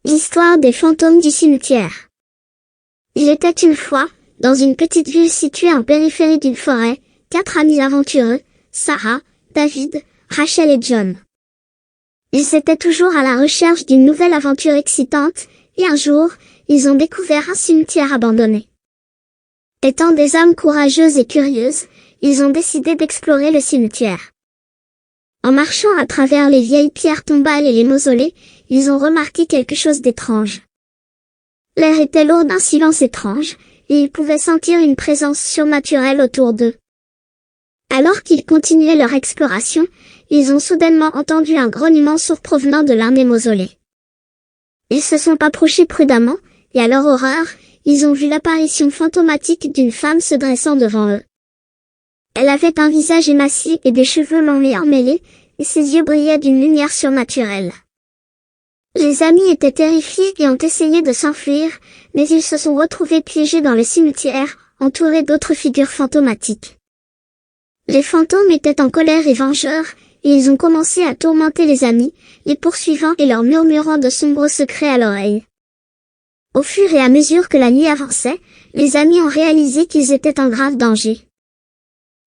L'histoire des fantômes du cimetière. Il était une fois, dans une petite ville située en périphérie d'une forêt, 4 amis aventureux, Sarah, David, Rachel et John. Ils étaient toujours à la recherche d'une nouvelle aventure excitante, et un jour, ils ont découvert un cimetière abandonné. Étant des âmes courageuses et curieuses, ils ont décidé d'explorer le cimetière. En marchant à travers les vieilles pierres tombales et les mausolées, ils ont remarqué quelque chose d'étrange. L'air était lourd d'un silence étrange, et ils pouvaient sentir une présence surnaturelle autour d'eux. Alors qu'ils continuaient leur exploration, ils ont soudainement entendu un grognement sourd provenant de l'un des mausolées. Ils se sont approchés prudemment, et à leur horreur, ils ont vu l'apparition fantomatique d'une femme se dressant devant eux. Elle avait un visage émacié et des cheveux longs et emmêlés, et ses yeux brillaient d'une lumière surnaturelle. Les amis étaient terrifiés et ont essayé de s'enfuir, mais ils se sont retrouvés piégés dans le cimetière, entourés d'autres figures fantomatiques. Les fantômes étaient en colère et vengeurs, et ils ont commencé à tourmenter les amis, les poursuivant et leur murmurant de sombres secrets à l'oreille. Au fur et à mesure que la nuit avançait, les amis ont réalisé qu'ils étaient en grave danger.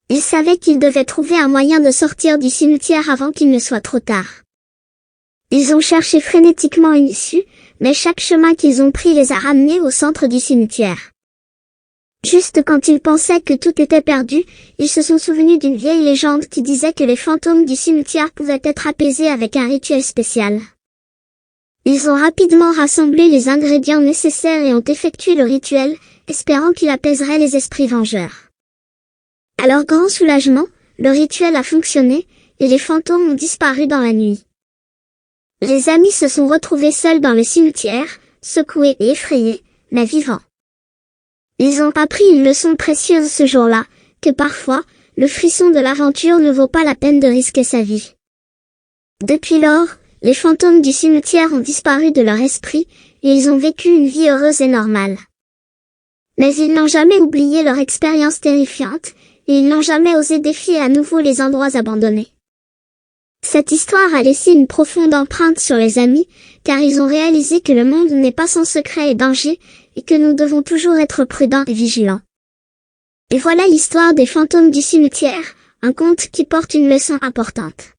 Ils savaient qu'ils devaient trouver un moyen de sortir du cimetière avant qu'il ne soit trop tard. Ils ont cherché frénétiquement une issue, mais chaque chemin qu'ils ont pris les a ramenés au centre du cimetière. Juste quand ils pensaient que tout était perdu, ils se sont souvenus d'une vieille légende qui disait que les fantômes du cimetière pouvaient être apaisés avec un rituel spécial. Ils ont rapidement rassemblé les ingrédients nécessaires et ont effectué le rituel, espérant qu'il apaiserait les esprits vengeurs. À leur grand soulagement, le rituel a fonctionné, et les fantômes ont disparu dans la nuit. Les amis se sont retrouvés seuls dans le cimetière, secoués et effrayés, mais vivants. Ils ont appris une leçon précieuse ce jour-là, que parfois, le frisson de l'aventure ne vaut pas la peine de risquer sa vie. Depuis lors, les fantômes du cimetière ont disparu de leur esprit, et ils ont vécu une vie heureuse et normale. Mais ils n'ont jamais oublié leur expérience terrifiante, et ils n'ont jamais osé défier à nouveau les endroits abandonnés. Cette histoire a laissé une profonde empreinte sur les amis, car ils ont réalisé que le monde n'est pas sans secret et danger, et que nous devons toujours être prudents et vigilants. Et voilà l'histoire des fantômes du cimetière, un conte qui porte une leçon importante.